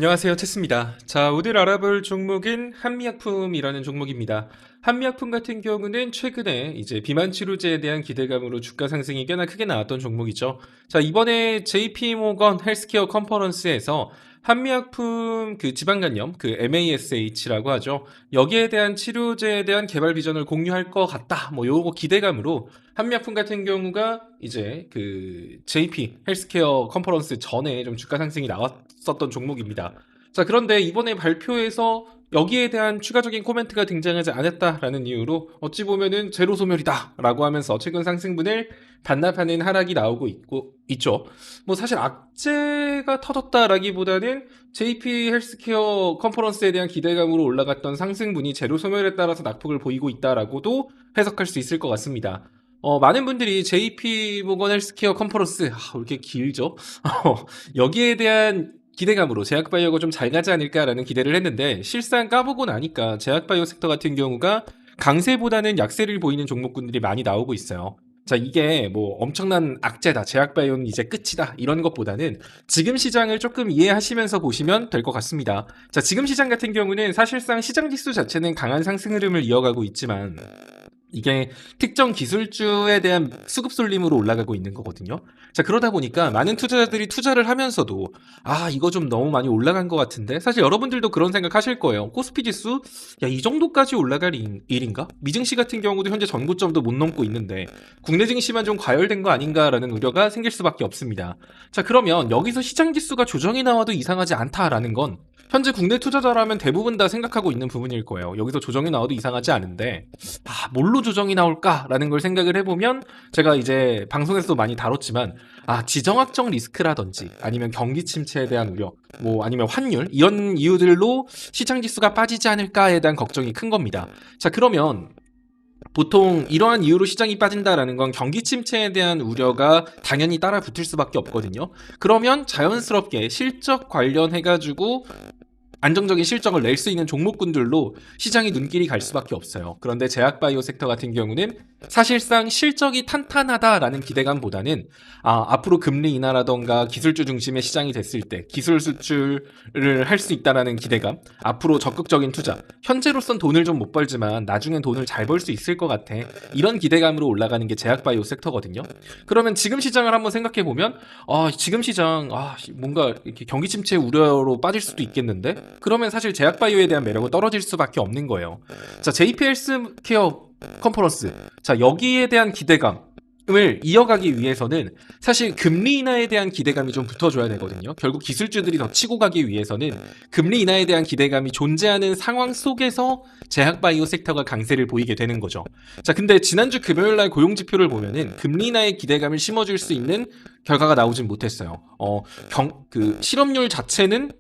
안녕하세요, 체스입니다. 자, 오늘 알아볼 종목은 한미약품이라는 종목입니다. 한미약품 같은 경우는 최근에 이제 비만 치료제에 대한 기대감으로 주가 상승이 꽤나 크게 나왔던 종목이죠. 자, 이번에 JP모건 헬스케어 컨퍼런스에서 한미약품 그 지방간염, 그 MASH라고 하죠. 여기에 대한 치료제에 대한 개발 비전을 공유할 것 같다. 뭐 요거 기대감으로 한미약품 같은 경우가 이제 그 JP 헬스케어 컨퍼런스 전에 좀 주가 상승이 나왔었던 종목입니다. 자, 그런데 이번에 발표에서 여기에 대한 추가적인 코멘트가 등장하지 않았다라는 이유로 어찌 보면은 제로 소멸이다라고 하면서 최근 상승분을 반납하는 하락이 나오고 있죠. 뭐 사실 악재가 터졌다라기보다는 JP 헬스케어 컨퍼런스에 대한 기대감으로 올라갔던 상승분이 제로 소멸에 따라서 낙폭을 보이고 있다라고도 해석할 수 있을 것 같습니다. 많은 분들이 JP 모건 헬스케어 컨퍼런스, 왜 이렇게 길죠? 여기에 대한 기대감으로 제약바이오가 좀 잘 가지 않을까라는 기대를 했는데 실상 까보고 나니까 제약바이오 섹터 같은 경우가 강세보다는 약세를 보이는 종목군들이 많이 나오고 있어요. 자, 이게 뭐 엄청난 악재다, 제약바이오는 이제 끝이다, 이런 것보다는 지금 시장을 조금 이해하시면서 보시면 될 것 같습니다. 자, 지금 시장 같은 경우는 사실상 시장 지수 자체는 강한 상승 흐름을 이어가고 있지만 이게 특정 기술주에 대한 수급 쏠림으로 올라가고 있는 거거든요. 자, 그러다 보니까 많은 투자자들이 투자를 하면서도 이거 좀 너무 많이 올라간 것 같은데, 사실 여러분들도 그런 생각 하실 거예요. 코스피 지수 이 정도까지 올라갈 일인가? 미증시 같은 경우도 현재 전고점도 못 넘고 있는데 국내 증시만 좀 과열된 거 아닌가라는 우려가 생길 수밖에 없습니다. 자, 그러면 여기서 시장 지수가 조정이 나와도 이상하지 않다라는 건 현재 국내 투자자라면 대부분 다 생각하고 있는 부분일 거예요. 여기서 조정이 나와도 이상하지 않은데 뭘로 조정이 나올까라는 걸 생각을 해보면, 제가 이제 방송에서도 많이 다뤘지만 지정학적 리스크라든지 아니면 경기 침체에 대한 우려, 뭐 아니면 환율, 이런 이유들로 시장 지수가 빠지지 않을까에 대한 걱정이 큰 겁니다. 자, 그러면 보통 이러한 이유로 시장이 빠진다라는 건 경기 침체에 대한 우려가 당연히 따라 붙을 수밖에 없거든요. 그러면 자연스럽게 실적 관련해가지고 안정적인 실적을 낼 수 있는 종목군들로 시장이 눈길이 갈 수밖에 없어요. 그런데 제약바이오 섹터 같은 경우는 사실상 실적이 탄탄하다라는 기대감보다는 앞으로 금리 인하라던가 기술주 중심의 시장이 됐을 때 기술 수출을 할 수 있다라는 기대감, 앞으로 적극적인 투자, 현재로선 돈을 좀 못 벌지만 나중엔 돈을 잘 벌 수 있을 것 같아, 이런 기대감으로 올라가는 게 제약바이오 섹터거든요. 그러면 지금 시장을 한번 생각해 보면 지금 시장 뭔가 이렇게 경기 침체 우려로 빠질 수도 있겠는데, 그러면 사실 제약바이오에 대한 매력은 떨어질 수밖에 없는 거예요. 자, JP 헬스케어 컨퍼런스, 자, 여기에 대한 기대감을 이어가기 위해서는 사실 금리 인하에 대한 기대감이 좀 붙어줘야 되거든요. 결국 기술주들이 더 치고 가기 위해서는 금리 인하에 대한 기대감이 존재하는 상황 속에서 제약바이오 섹터가 강세를 보이게 되는 거죠. 자, 근데 지난주 금요일날 고용지표를 보면은 금리 인하의 기대감을 심어줄 수 있는 결과가 나오진 못했어요. 실업률 자체는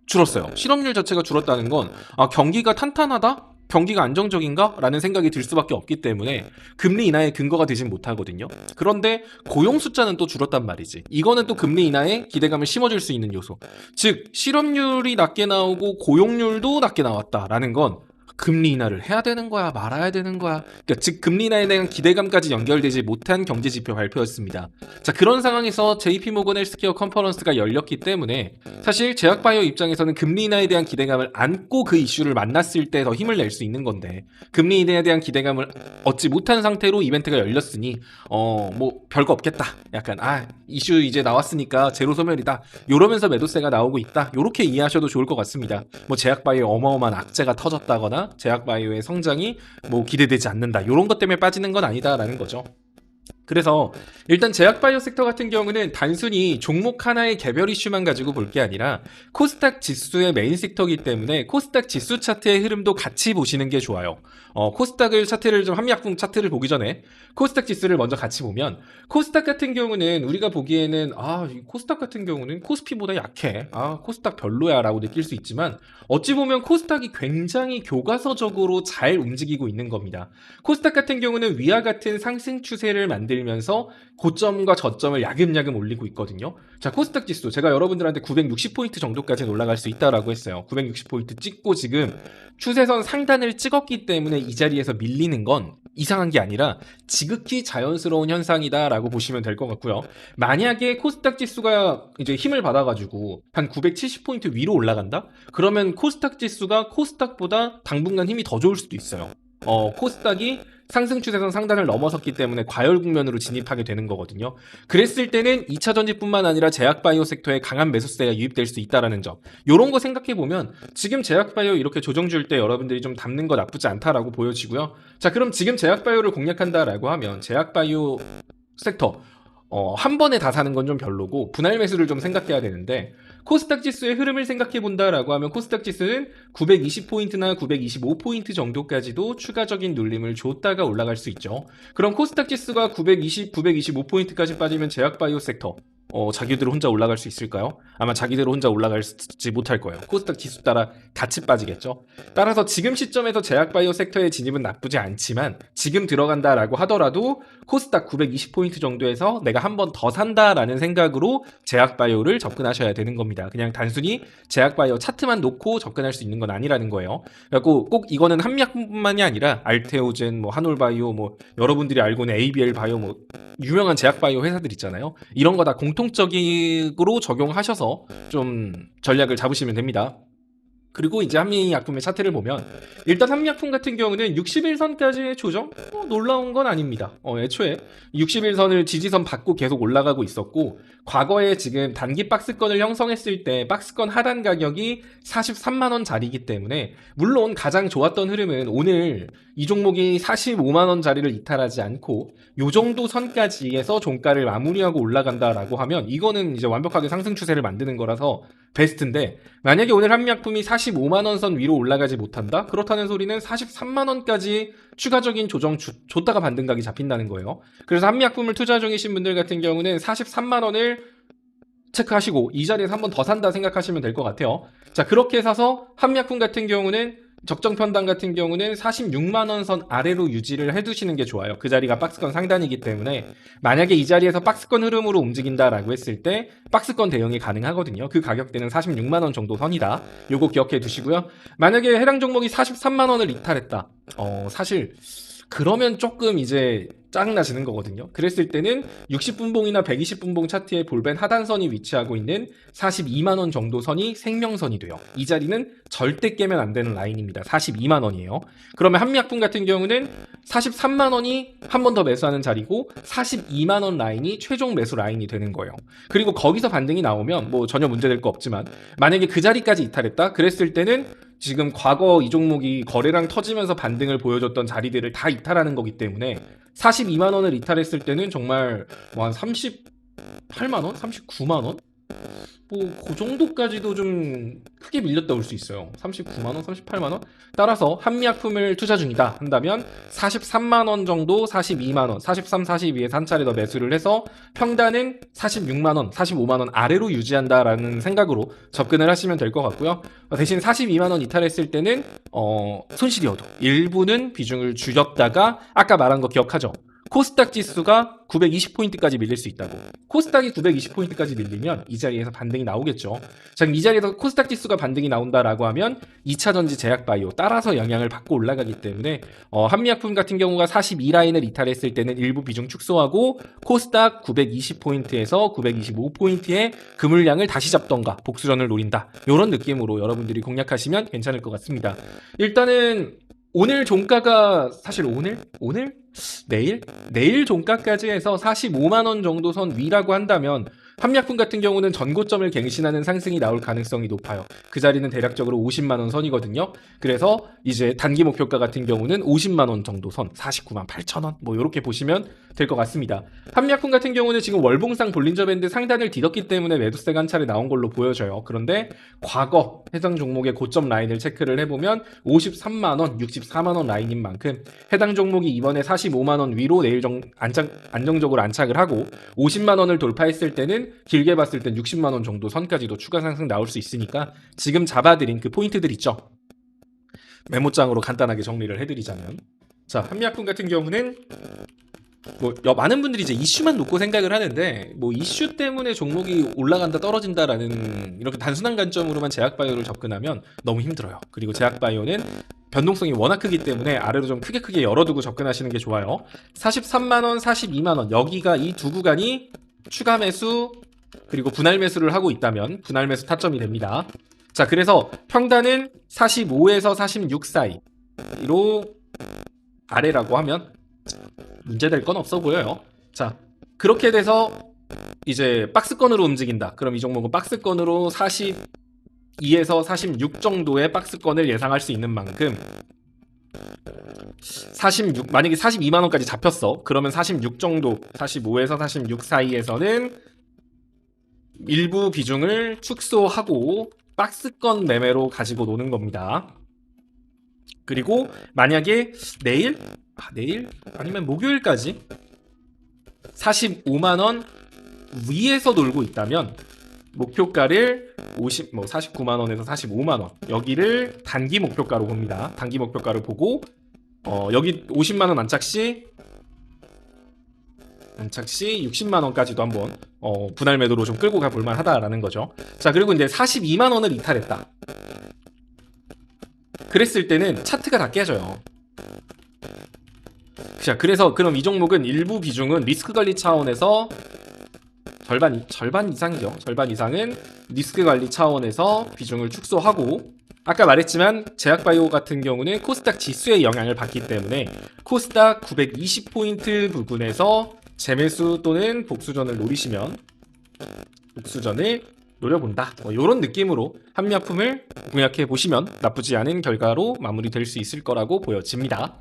줄었어요. 실업률 자체가 줄었다는 건 경기가 탄탄하다? 경기가 안정적인가? 라는 생각이 들 수밖에 없기 때문에 금리 인하의 근거가 되진 못하거든요. 그런데 고용 숫자는 또 줄었단 말이지. 이거는 또 금리 인하에 기대감을 심어줄 수 있는 요소. 즉, 실업률이 낮게 나오고 고용률도 낮게 나왔다라는 건 금리 인하를 해야 되는 거야, 말아야 되는 거야. 그러니까 즉 금리 인하에 대한 기대감까지 연결되지 못한 경제 지표 발표였습니다. 자, 그런 상황에서 JP 모건 헬스케어 컨퍼런스가 열렸기 때문에 사실 제약바이오 입장에서는 금리 인하에 대한 기대감을 안고 그 이슈를 만났을 때 더 힘을 낼 수 있는 건데, 금리 인하에 대한 기대감을 얻지 못한 상태로 이벤트가 열렸으니 뭐 별거 없겠다, 약간 이슈 이제 나왔으니까 제로 소멸이다, 요러면서 매도세가 나오고 있다, 요렇게 이해하셔도 좋을 것 같습니다. 뭐 제약바이오 어마어마한 악재가 터졌다거나 제약바이오의 성장이 뭐 기대되지 않는다, 이런 것 때문에 빠지는 건 아니다라는 거죠. 그래서 일단 제약바이오 섹터 같은 경우는 단순히 종목 하나의 개별 이슈만 가지고 볼 게 아니라 코스닥 지수의 메인 섹터이기 때문에 코스닥 지수 차트의 흐름도 같이 보시는 게 좋아요. 코스닥을 차트를 좀 한미약품 차트를 보기 전에 코스닥 지수를 먼저 같이 보면, 코스닥 같은 경우는 우리가 보기에는 코스닥 같은 경우는 코스피보다 약해, 코스닥 별로야 라고 느낄 수 있지만, 어찌 보면 코스닥이 굉장히 교과서적으로 잘 움직이고 있는 겁니다. 코스닥 같은 경우는 위와 같은 상승 추세를 만들면서 고점과 저점을 야금야금 올리고 있거든요. 자, 코스닥 지수 제가 여러분들한테 960포인트 정도까지는 올라갈 수 있다라고 했어요. 960포인트 찍고 지금 추세선 상단을 찍었기 때문에 이 자리에서 밀리는 건 이상한 게 아니라 지극히 자연스러운 현상이다라고 보시면 될 것 같고요. 만약에 코스닥 지수가 이제 힘을 받아가지고 한 970포인트 위로 올라간다? 그러면 코스닥 지수가 코스닥보다 당분간 힘이 더 좋을 수도 있어요. 코스닥이 상승 추세선 상단을 넘어섰기 때문에 과열 국면으로 진입하게 되는 거거든요. 그랬을 때는 2차 전지뿐만 아니라 제약바이오 섹터에 강한 매수세가 유입될 수 있다는 점. 요런 거 생각해 보면 지금 제약바이오 이렇게 조정 줄 때 여러분들이 좀 담는 거 나쁘지 않다라고 보여지고요. 자, 그럼 지금 제약바이오를 공략한다라고 하면 제약바이오 섹터 한 번에 다 사는 건 좀 별로고 분할 매수를 좀 생각해야 되는데, 코스닥 지수의 흐름을 생각해 본다라고 하면 코스닥 지수는 920포인트나 925포인트 정도까지도 추가적인 눌림을 줬다가 올라갈 수 있죠. 그럼 코스닥 지수가 920, 925포인트까지 빠지면 제약바이오 섹터 자기들 혼자 올라갈 수 있을까요? 아마 자기들 혼자 올라가지 못할 거예요. 코스닥 지수 따라 같이 빠지겠죠. 따라서 지금 시점에서 제약바이오 섹터의 진입은 나쁘지 않지만 지금 들어간다라고 하더라도 코스닥 920포인트 정도에서 내가 한 번 더 산다라는 생각으로 제약바이오를 접근하셔야 되는 겁니다. 그냥 단순히 제약바이오 차트만 놓고 접근할 수 있는 건 아니라는 거예요. 그래서 꼭 이거는 한미약뿐만이 아니라 알테오젠, 뭐 한올바이오, 뭐 여러분들이 알고 있는 ABL 바이오, 뭐 유명한 제약바이오 회사들 있잖아요. 이런 거 다 공통적으로 적용하셔서 좀 전략을 잡으시면 됩니다. 그리고 이제 한미약품의 차트를 보면 일단 한미약품 같은 경우는 61선까지의 조정? 놀라운 건 아닙니다. 애초에 61선을 지지선 받고 계속 올라가고 있었고, 과거에 지금 단기 박스권을 형성했을 때 박스권 하단 가격이 43만원 자리이기 때문에, 물론 가장 좋았던 흐름은 오늘 이 종목이 45만원 자리를 이탈하지 않고 요 정도 선까지 해서 종가를 마무리하고 올라간다라고 하면 이거는 이제 완벽하게 상승 추세를 만드는 거라서 베스트인데, 만약에 오늘 한미약품이 45만원 선 위로 올라가지 못한다? 그렇다는 소리는 43만원까지 추가적인 조정 줬다가 반등각이 잡힌다는 거예요. 그래서 한미약품을 투자 중이신 분들 같은 경우는 43만원을 체크하시고 이 자리에서 한 번 더 산다 생각하시면 될 것 같아요. 자, 그렇게 사서 한미약품 같은 경우는 적정 편당 같은 경우는 46만원 선 아래로 유지를 해두시는 게 좋아요. 그 자리가 박스권 상단이기 때문에 만약에 이 자리에서 박스권 흐름으로 움직인다라고 했을 때 박스권 대응이 가능하거든요. 그 가격대는 46만원 정도 선이다. 요거 기억해 두시고요. 만약에 해당 종목이 43만원을 이탈했다. 사실 그러면 조금 이제 짜증나시는 거거든요. 그랬을 때는 60분봉이나 120분봉 차트의 볼벤 하단선이 위치하고 있는 42만원 정도 선이 생명선이 돼요. 이 자리는 절대 깨면 안 되는 라인입니다. 42만원이에요. 그러면 한미약품 같은 경우는 43만원이 한 번 더 매수하는 자리고 42만원 라인이 최종 매수 라인이 되는 거예요. 그리고 거기서 반등이 나오면 뭐 전혀 문제될 거 없지만, 만약에 그 자리까지 이탈했다? 그랬을 때는 지금 과거 이 종목이 거래량 터지면서 반등을 보여줬던 자리들을 다 이탈하는 거기 때문에 42만원을 이탈했을 때는 정말 뭐 한 38만원? 39만원? 뭐 그 정도까지도 좀 크게 밀렸다 올 수 있어요. 39만원, 38만원? 따라서 한미약품을 투자 중이다 한다면 43만원 정도, 42만원, 43, 42에서 한 차례 더 매수를 해서 평단은 46만원, 45만원 아래로 유지한다라는 생각으로 접근을 하시면 될 것 같고요. 대신 42만원 이탈했을 때는 손실이어도 일부는 비중을 줄였다가, 아까 말한 거 기억하죠? 코스닥 지수가 920포인트까지 밀릴 수 있다고. 코스닥이 920포인트까지 밀리면 이 자리에서 반등이 나오겠죠. 자, 그럼 이 자리에서 코스닥 지수가 반등이 나온다라고 하면 2차전지 제약바이오 따라서 영향을 받고 올라가기 때문에 한미약품 같은 경우가 42라인을 이탈했을 때는 일부 비중 축소하고 코스닥 920포인트에서 925포인트의 그 물량을 다시 잡던가 복수전을 노린다. 이런 느낌으로 여러분들이 공략하시면 괜찮을 것 같습니다. 일단은 오늘 종가가 사실 오늘? 내일 종가까지 해서 45만원 정도 선 위라고 한다면 한미약품 같은 경우는 전고점을 갱신하는 상승이 나올 가능성이 높아요. 그 자리는 대략적으로 50만원 선이거든요. 그래서 이제 단기 목표가 같은 경우는 50만원 정도 선, 49만 8천원 뭐 이렇게 보시면 될 것 같습니다. 한미약품 같은 경우는 지금 월봉상 볼린저 밴드 상단을 뒤덮기 때문에 매도세가 한 차례 나온 걸로 보여져요. 그런데 과거 해당 종목의 고점 라인을 체크를 해보면 53만원, 64만원 라인인 만큼 해당 종목이 이번에 45만원 위로 내일 안정적으로 안착을 하고 50만원을 돌파했을 때는 길게 봤을 땐 60만원 정도 선까지도 추가 상승 나올 수 있으니까 지금 잡아드린 그 포인트들 있죠. 메모장으로 간단하게 정리를 해드리자면, 자, 한미약품 같은 경우는 뭐 많은 분들이 이제 이슈만 놓고 생각을 하는데, 뭐 이슈 때문에 종목이 올라간다 떨어진다라는 이렇게 단순한 관점으로만 제약바이오를 접근하면 너무 힘들어요. 그리고 제약바이오는 변동성이 워낙 크기 때문에 아래로 좀 크게 열어두고 접근하시는 게 좋아요. 43만원, 42만원 여기가 이 두 구간이 추가 매수 그리고 분할 매수를 하고 있다면 분할 매수 타점이 됩니다. 자, 그래서 평단은 45에서 46 사이로 아래라고 하면 문제될 건 없어 보여요. 자, 그렇게 돼서 이제 박스권으로 움직인다. 그럼 이 종목은 박스권으로 42에서 46 정도의 박스권을 예상할 수 있는 만큼 46, 만약에 42만원까지 잡혔어. 그러면 46 정도, 45에서 46 사이에서는 일부 비중을 축소하고 박스권 매매로 가지고 노는 겁니다. 그리고 만약에 내일 아니면 목요일까지 45만원 위에서 놀고 있다면 목표가를 49만원에서 45만원 여기를 단기 목표가로 봅니다. 단기 목표가를 보고 여기 50만원 안착시 60만원까지도 한번 분할 매도로 좀 끌고 가볼 만하다라는 거죠. 자, 그리고 이제 42만원을 이탈했다. 그랬을 때는 차트가 다 깨져요. 자, 그래서 그럼 이 종목은 일부 비중은 리스크 관리 차원에서 절반 이상이죠. 절반 이상은 리스크 관리 차원에서 비중을 축소하고, 아까 말했지만 제약바이오 같은 경우는 코스닥 지수의 영향을 받기 때문에 코스닥 920포인트 부근에서 재매수 또는 복수전을 노리시면 복수전을 노려본다. 이런 느낌으로 한미약품을 공략해 보시면 나쁘지 않은 결과로 마무리될 수 있을 거라고 보여집니다.